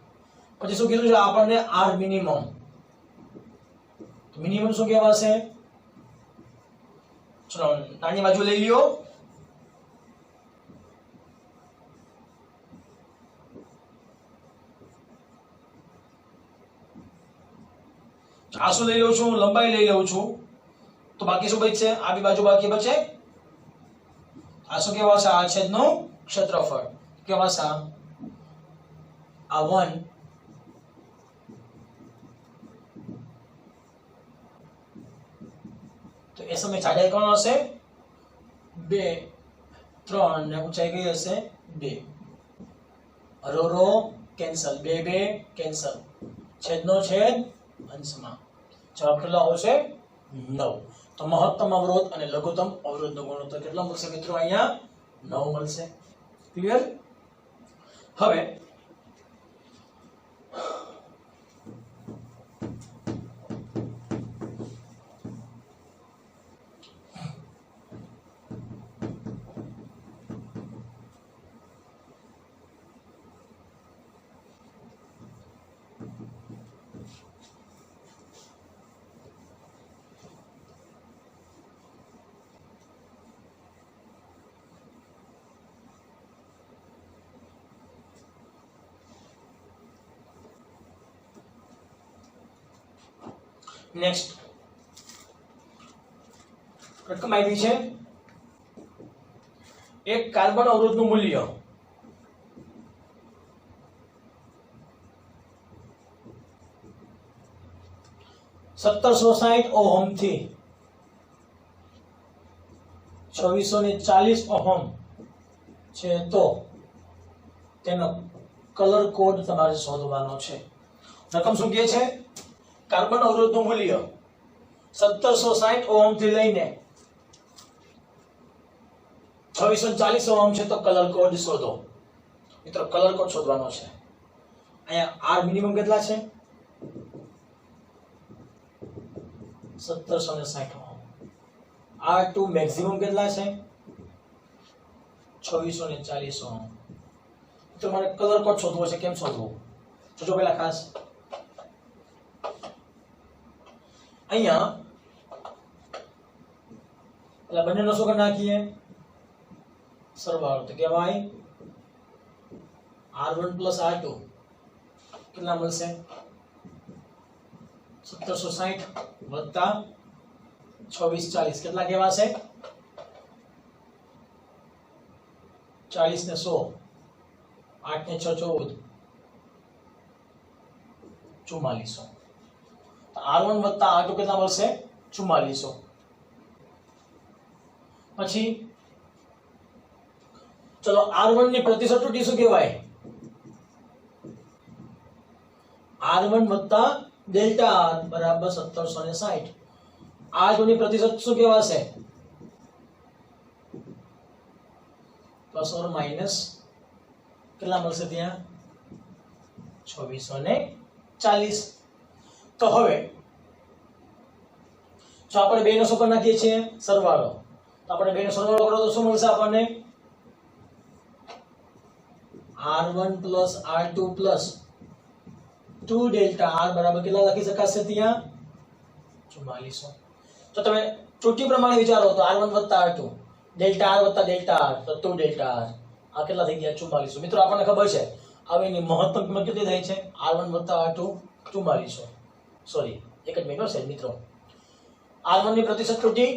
પછી શું કીધું છે આપણને? R minimum. મિનિમમ શું કહેવાશે? ચલો નાની બાજુ લઈ લ્યો. આ શું લઈ લઉં છું? લંબાઈ લઈ લઉં છું. તો બાકી શું બચશે? આ બી બાજુ બાકી બચે. આ શું કહેવાશે? આ છેદનું ક્ષેત્રફળ કહેવાશે આ 1 તો એ સમય જાડાઈ કોણ હશે? 2, 3 ને ઊંચાઈ કઈ હશે? 2. રો કેન્સલ, 2, 2 કેન્સલ, છેદનો છેદ અંશમાં. જવાબ કેટલો આવશે? 9. તો મહત્તમ અવરોધ અને લઘુત્તમ અવરોધનો ગુણોત્તર કેટલો મળશે મિત્રો? અહીંયા 9 મળશે. ક્લિયર? હવે નેક્સ્ટ રકમ આવી છે એક કાર્બન અવરોધનું મૂલ્ય 1760 ઓહમ થી 2640 ઓહમ છે. તો તેનો કલર કોડ તમારે શોધવાનો છે. રકમ શું કહે છે? કાર્બન અવરોધનું મૂલ્ય 1760 ઓહમ થી લઈને 2640 ઓહમ છે. તો કલર કોડ શોધો. મિત્રો કલર કોડ શોધવાનો છે. અહીંયા આર મિનિમમ કેટલા છે? 1760 ઓહમ. R2 મેક્સિમમ કેટલા છે? 2640 ઓહમ. તો મારે કલર કોડ શોધવો છે. કેમ શોધવો? જોજો પહેલા ખાસ. અહીંયા એટલે બંનેનો શું કરી નાખીએ? સરવાળો. તો કહેવાય R1 plus R2 કેટલા મળશે? 1760 વત્તા 2640 કેટલા કહેવાશે? 40 ને 100, 8 ને 6 14, 4400. R1 વત્તા R2 કેટલા મળશે? 4400. પછી ચલો R1 ની પ્રતિશત ત્રુટિ શું કહેવાય? R1 વત્તા ડેલ્ટા R બરાબર 1760. R2 ની પ્રતિશત શું કહેવાશે? પ્લસ ઓર માઇનસ કેટલા મળશે ત્યાં? 2640. તો હવે જો આપણે બેનો શું કરી નાખીએ છીએ? સરવાળો. તો આપણે બેનો સરવાળો કરો તો શું મળશે આપણને? R1 plus R2 plus 2 delta R બરાબર કેટલા લખી શકાશે ત્યાં? 4400. તો તમે ત્રુટિ પ્રમાણે વિચારો તો R1 વત્તા R2 ડેલ્ટા R વત્તા ડેલ્ટા R તો 2 ડેલ્ટા R આ કેટલા થઈ ગયા? 4400. મિત્રો આપણને ખબર છે હવે એની મહત્તમ કિંમત કેટલી થાય છે? R1 વત્તા R2 4400. સોરી એક જ મિનિટ છે મિત્રો. R1 ની પ્રતિશત ત્રુટિ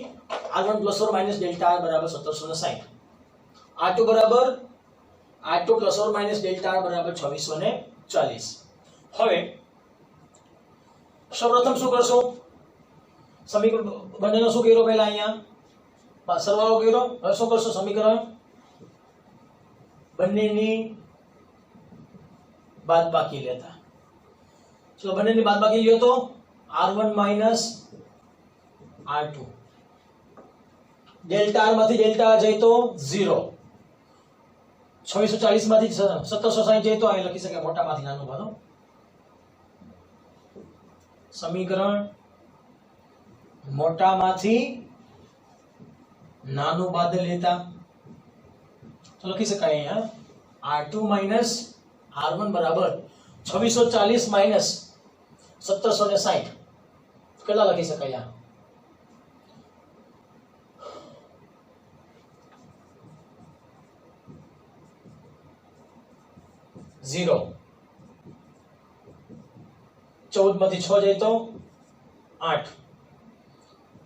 R1 plus or minus delta R બરાબર 1760. R2 બરાબર R2 plus or minus delta R બરાબર 2640. હવે સૌપ્રથમ શું કરશો? સમીકરણ બંનેનો શું કર્યો? પહેલા અહીંયા સરવાળો કર્યો. હવે શું કરશો? સમીકરણ બંનેની બાદબાકી લેતા. ચલો બંનેની બાદબાકી લ્યો તો R1 minus R2 delta R માંથી ડેલ્ટા R જાય તો 0. 2640 માંથી 1760 જાય તો અહીં લખી શકાય મોટામાંથી નાનું ભાગો. સમીકરણ મોટામાંથી નાનું બાદ લેતા તો લખી શકાય અહીંયા R2 માઇનસ R1 બરાબર 2640 માઇનસ 1760 કેટલા લખી શકાય? 0. 14 માંથી 6 જાય તો 8.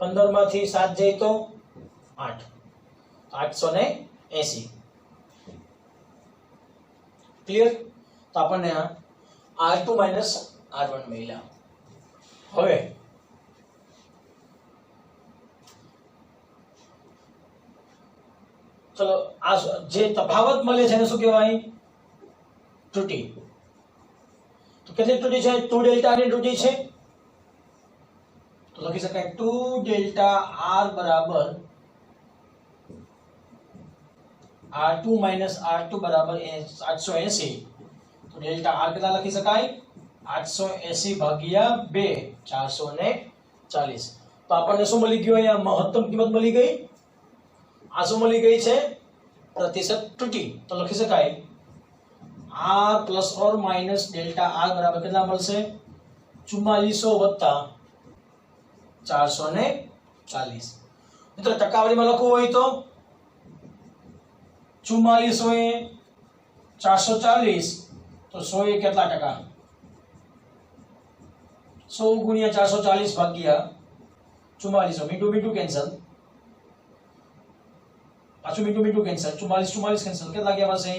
15 માંથી 7 જાય તો 8. 880. ક્લિયર? તો આપણને આ R2 માઇનસ R1 મળ્યા. હવે ચલો આ જે તફાવત મળે છે એને શું કહેવાય? ત્રુટિ. તો કેટલી ત્રુટિ છે? 2 ડેલ્ટા ની ત્રુટિ છે. તો લખી શકાય 2 ડેલ્ટા R બરાબર R2 માઇનસ R2 બરાબર 880. તો ડેલ્ટા R કેટલા લખી શકાય? 880 ભાગ્યા 2 440. તો આપણને શું મળી ગયું? અહીંયા મહત્તમ કિંમત મળી ગઈ. આ શું મળી ગઈ છે? પ્રતિશત ત્રુટિ. તો લખી શકાય R plus or minus delta R બરાબર કેટલા મળશે? 4400 વત્તા 440. મિત્રો ટકાવારીમાં લખવું હોય તો 4400 એ 440 તો 100 એ કેટલા ટકા? 100 ગુણ્યા 440 ભાગ્યા 4400. મીઠું મીઠું કેન્સલ. પાછું મીઠું મીઠું કેન્સલ. 44 કેન્સલ. કેટલા કહેવાશે?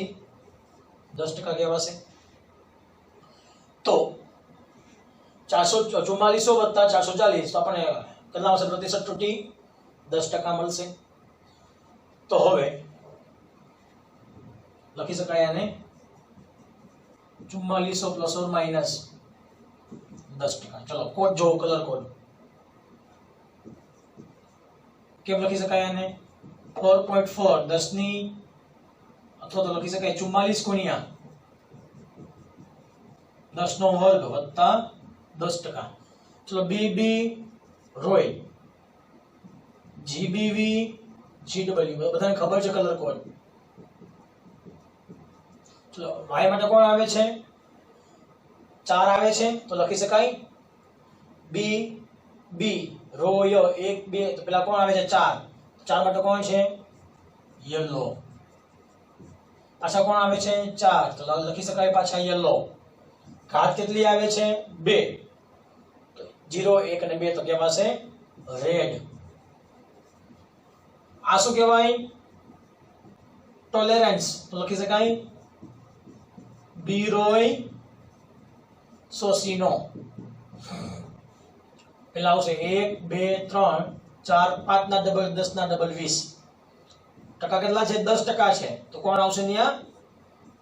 10% કહેવાશે. તો 4400 વત્તા 440 તો આપણને કેટલા આવશે? પ્રતિશત ત્રુટિ 10% મળશે. તો હવે લખી શકાય આને 4400 પ્લસ ઓર માઇનસ 10%. ચલો કોડ જો કલર કોડ કેમ લખી શકાય આને? 4.4 10 ની અથવા તો લખી શકાય 44 ગુણ્યા 10 નો વર્ગ વત્તા 10%. ચલો બીબી રોય જીબીવી જીડબલ્યુ બધાને ખબર છે કલર કોડ. ચલો y માટે કોણ આવે છે? 4 આવે છે. તો લખી શકાય બી બી રોય 1 2 તો પેલા કોણ આવે છે? 4. 4 માટે કોણ છે? યલો. પાછા કોણ આવે છે? 4. તો લખી શકાય પાછા યલો. ઘાત કેટલી આવે છે? 2. 0 1 અને 2 તો કહેવાશે રેડ. આ શું કહેવાય? ટોલરન્સ. તો લખી શકાય બી રોય સોસીનો. પેલા આવશે 1 2 3 4 5 ના ડબલ 10 ના ડબલ 20. ટકા કેટલા છે? 10% છે, તો કોણ આવશે અહીંયા?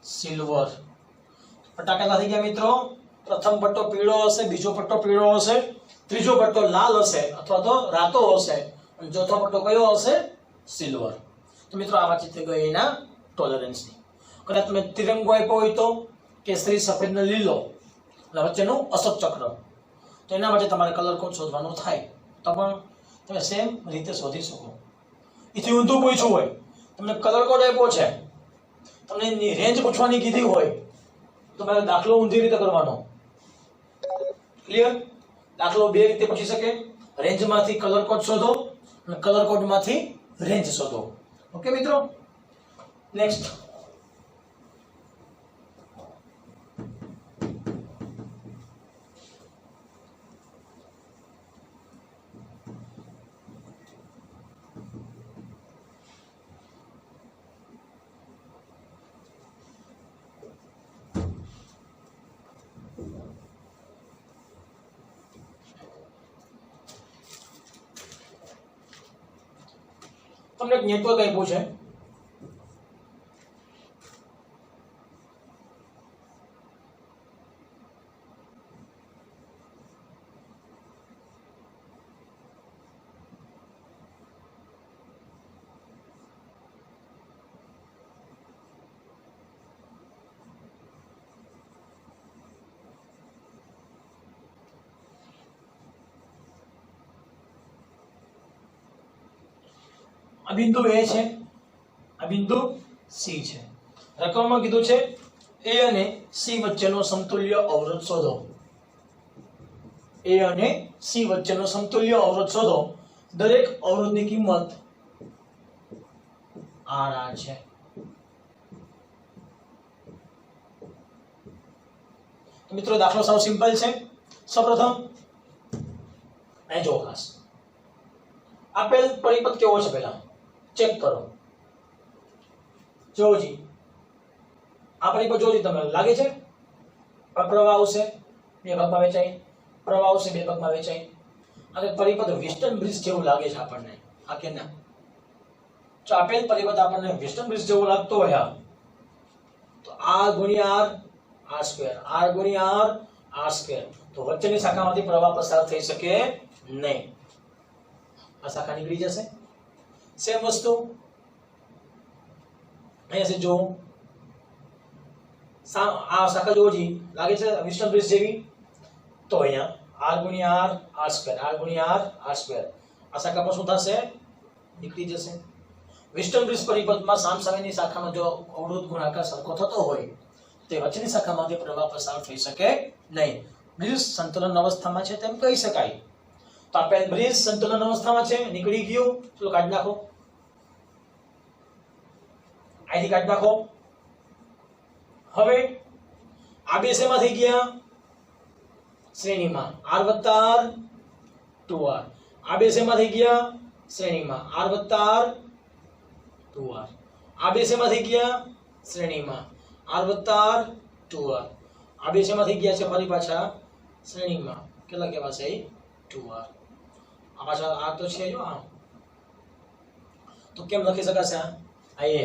સિલ્વર. પટ્ટા કેટલા થઈ ગયા મિત્રો? પ્રથમ પટ્ટો પીળો હશે, બીજો પટ્ટો પીળો હશે, ત્રીજો પટ્ટો લાલ હશે અથવા તો રાતો હશે, અને ચોથો પટ્ટો કયો હશે? સિલ્વર. તો મિત્રો આ વાતચીત થઈ ગઈ એના ટોલરન્સની. કદાચ તમે તિરંગો આપ્યો હોય તો કેસરી, સફેદ ને લીલો, એટલે વચ્ચેનું અશોક ચક્ર, તો એના માટે તમારે કલર કોડ શોધવાનો થાય, તો પણ તમે સેમ રીતે શોધી શકો. એથી ઊંધું પૂછ્યું હોય, તમને કલર કોડ આપ્યો છે, તમને એની રેન્જ પૂછવાની કીધી હોય, તો તમારે દાખલો ઊંધી રીતે કરવાનો. ક્લિયર? દાખલો બે રીતે પૂછી શકે, રેન્જમાંથી કલર કોડ શોધો અને કલર કોડમાંથી રેન્જ શોધો. ઓકે મિત્રો, નેક્સ્ટ. તમને એક નેટવર્ક આપ્યું છે, આ બિંદુ A છે, આ બિંદુ C છે. રકમમાં કીધું છે A અને C વચ્ચેનો સમતુલ્ય અવરોધ શોધો. A અને C વચ્ચેનો સમતુલ્ય અવરોધ શોધો. દરેક અવરોધની કિંમત R છે. મિત્રો દાખલો સાવ સિમ્પલ છે. સૌપ્રથમ અહીં જો ખાસ આપેલ પરિપથ કેવો છે પહેલા ચેક કરો. જોજી આ પરિપથ જોજી તમે લાગે છે પ્રવાહ આવશે બે ભાગમાં વહેંચાય, પ્રવાહ આવશે બે ભાગમાં વહેંચાય. અને પરિપથ વેસ્ટર્ન બ્રિજ જેવું લાગે છે આપણને, આ કે ના? જો આપેલ પરિપથ આપણને વેસ્ટર્ન બ્રિજ જેવું લાગતો હોય તો r ગુણ્યા r સ્ક્વેર, r ગુણ્યા r સ્ક્વેર, તો વચ્ચેની શાખામાંથી પ્રવાહ પસાર થઈ શકે નહીં, આ શાખા નીકળી જશે. સેમ વસ્તુ અહીંયા જો આ શાખા જોજી લાગે છે વેસ્ટર્ન બ્રિજ જેવી, તો અહીંયા r ગુણ્યા r સ્ક્વેર, r ગુણ્યા r સ્ક્વેર, આ શાખા પર શું થશે? નીકળી જશે. વેસ્ટર્ન બ્રિજ પરિપથમાં સામસામેની શાખામાં જો અવરોધ ગુણાકાર સરખો થતો હોય તે વચ્ચેની શાખામાંથી પ્રવાહ પસાર થઈ શકે નહીં. બ્રિજ સંતુલન અવસ્થામાં છે તેમ કહી શકાય. તો આપેલ બ્રિજ સંતુલન અવસ્થામાં છે, નીકળી ગયું, ચલો કાઢી નાખો, અહીંથી કાઢી નાખો. હવે આ બે શેમાં થઈ ગયા? શ્રેણીમાં r વત્તા r 2r. આ બે શેમાં થઈ ગયા? શ્રેણીમાં r વત્તા r 2r. આ બે શેમાં થઈ ગયા? શ્રેણીમાં r વત્તા r 2r. આ બે શેમાં થઈ ગયા છે? ફરી પાછા શ્રેણીમાં. કેટલા કહેવાશે? 2r. આ પાછા આ તો છે જો આ, તો કેમ લખી શકાશે? આ a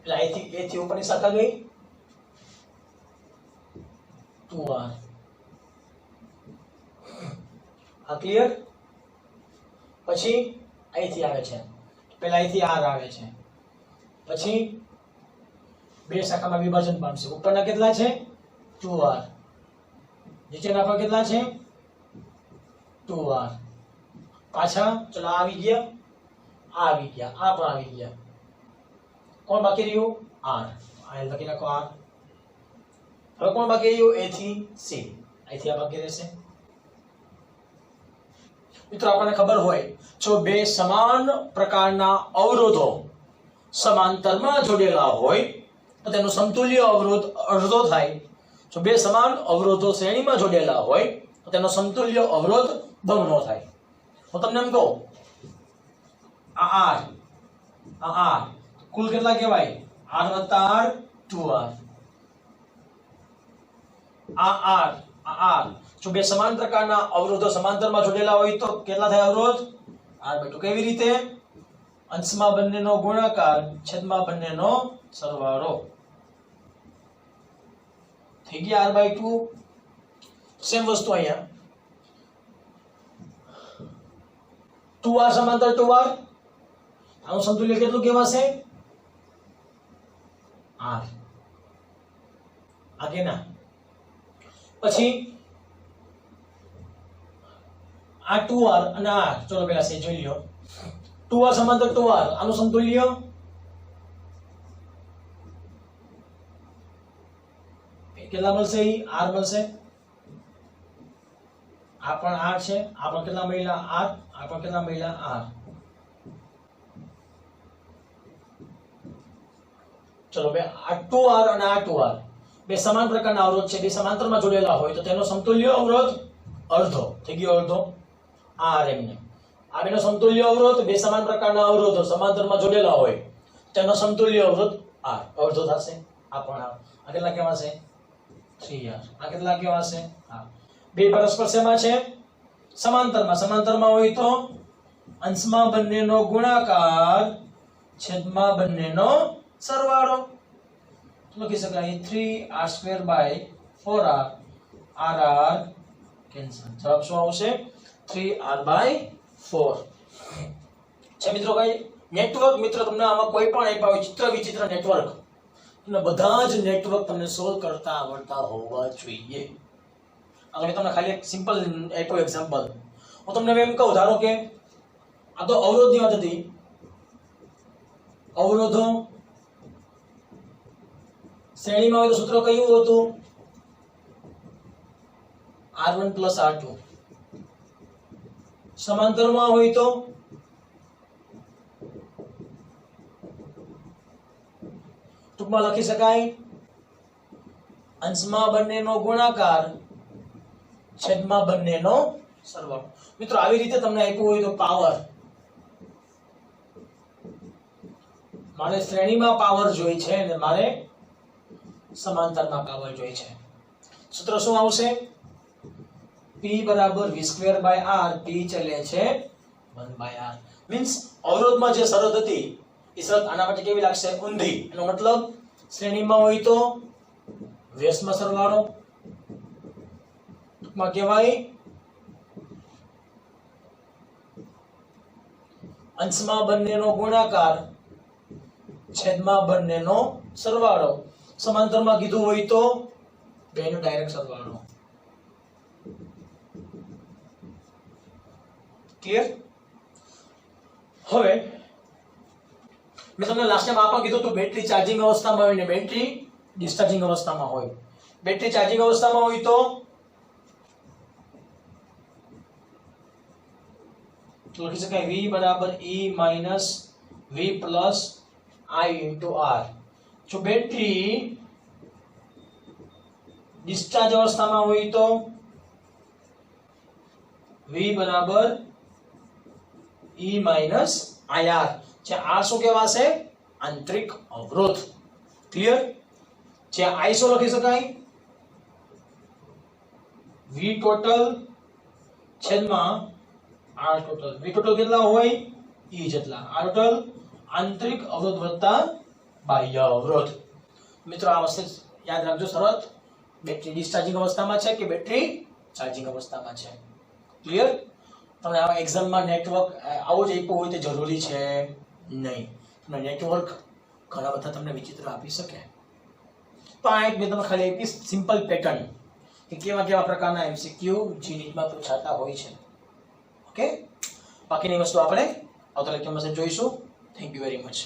એટલે અહીંથી a થી ઉપરની શાખા ગઈ 2r. આ ક્લિયર? પછી અહીંથી આવે છે, પહેલા અહીંથી r આવે છે, પછી બે શાખામાં વિભાજન પામશે. ઉપરના કેટલા છે? 2r. નીચેના પર કેટલા છે? 2r. પાછા ચલો આવી ગયા, આ આવી ગયા, આ પણ આવી ગયા. કોણ બાકી રહ્યું? r. આ લખી નાખો r. હવે કોણ બાકી રહ્યું? a થી c. અહીંથી આ બાકી રહેશે. મિત્રો આપણને ખબર હોય જો બે સમાન પ્રકારના અવરોધો સમાંતરમાં જોડેલા હોય તો તેનો સમતુલ્ય અવરોધ અડધો થાય. જો બે સમાન અવરોધો શ્રેણીમાં જોડેલા હોય તો તેનો સમતુલ્ય અવરોધ બમણો થાય. હું તમને એમ કહું આ r કુલ કેટલા કહેવાય? r વત્તા r 2r. આ r જો બે સમાન પ્રકારના અવરોધો સમાંતરમાં જોડેલા હોય તો કેટલા થાય અવરોધ? r/2 કેવી રીતે? અંશમાં બંનેનો ગુણાકાર છેદમાં બંનેનો સરવાળો. થઈ ગયા r/2. સેમ વસ્તુ અહીંયા 2r સમાંતર 2r, આનું સમતુલ્ય કેટલું કહેવાશે? r. આ કે ના? પછી આ 2r અને r, ચલો પેલા સે જોઈ લ્યો. 2r સમાંતર 2r, આનું સમતુલ્ય કેટલા મળશે? r મળશે. આ પણ r છે, આ પણ કેટલા મળ્યા? r. આ પણ કેટલા મળ્યા? r. ચલો બે આ 2r અને આ 2r બે સમાન પ્રકારના અવરોધ છે, બે સમાંતરમાં જોડેલા હોય તો તેનો સમતુલ્ય અવરોધ અડધો થઈ ગયો. અડધો r એમને. આ બેનો સમતુલ્ય અવરોધ, બે સમાન પ્રકારના અવરોધો સમાંતરમાં જોડેલા હોય તેનો સમતુલ્ય અવરોધ r અડધો થશે. આ પણ આ કેટલા કહેવાશે? 3r. આ કેટલા કહેવાશે? r. બે પરસ્પર શેમાં છે? સમાંતરમાં. સમાંતરમાં હોય તો અંશમાં બંનેનો ગુણાકાર છેદમાં બંનેનો સરવાળો. લખી શકાય 3r²/4r. r cancel. જવાબ શું આવશે? 3r/4 છે મિત્રો. કઈ નેટવર્ક મિત્રો તમને આમાં કોઈ પણ આપ્યા હોય ચિત્ર વિચિત્ર નેટવર્ક, તમને બધા જ નેટવર્ક તમને સોલ્વ કરતા આવડતા હોવા જોઈએ. હવે તમને ખાલી એક સિમ્પલ આપ્યો એક્ઝામ્પલ. હું તમને એમ કહું, ધારો કે આ તો અવરોધની વાત હતી. અવરોધો શ્રેણીમાં હોય તો સૂત્ર કયું હતું? r1 + r2. સમાંતરમાં હોય તો ટૂંકમાં લખી શકાય અંશમાં બંનેનો ગુણાકાર છેદમાં બંનેનો સરવાળો. મિત્રો આવી રીતે તમને આપ્યું હોય તો પાવર, મારે શ્રેણીમાં પાવર જોઈ છે અને મારે સમાંતરમાં પાવર જોઈ છે. સૂત્ર શું આવશે? p = v²/r. p ચલે છે 1/r. મીન્સ અવરોધમાં જે શરત હતી એ શરત આના માટે કેવી લાગશે? ઊંધી. એનો મતલબ શ્રેણીમાં હોય તો વ્યસ્તમાં સરવાળો, ટૂંકમાં કહેવાય અંશમાં બંનેનો ગુણાકાર છેદમાં બંનેનો સરવાળો. સમાંતરમાં કીધું હોય તો બેનો ડાયરેક્ટ સરવાળો. ક્લિયર? હવે મેં તમને લાસ્ટ ટાઈમ આ પણ કીધું હતું, બેટરી ચાર્જિંગ અવસ્થામાં હોય ને બેટરી ડિસ્ચાર્જિંગ અવસ્થામાં હોય. બેટરી ચાર્જિંગ અવસ્થામાં હોય તો લખી શકાય v = e - v + i * r. જો બેટરી ડિસ્ચાર્જ અવસ્થામાં હોય તો v = e - ir. જે r શું કહેવાશે? આંતરિક અવરોધ. ક્લિયર? જે i શું લખી શકાય? v total છેદમાં r total. v total કેટલા હોય? e જેટલા. r total આંતરિક અવરોધ વત્તા બાહ્ય અવરોધ. મિત્રો આ વસ્તુ યાદ રાખજો. શરત બેટરી ડિસ્ચાર્જિંગ અવસ્થામાં છે કે બેટરી ચાર્જિંગ અવસ્થામાં છે. ક્લિયર? તમને આવા એક્ઝામમાં નેટવર્ક આવું જ આપ્યું હોય તે જરૂરી છે નહીં. તમને નેટવર્ક ઘણા બધા તમને વિચિત્ર આપી શકે. તો આ એક મેં તમને ખાલી આપી સિમ્પલ પેટર્ન કે કેવા કેવા પ્રકારના એમસીક્યુ જી નીટમાં પૂછાતા હોય છે. ઓકે, બાકીની વસ્તુ આપણે આવતા લેક્ચરમાં જોઈશું. Thank you very much.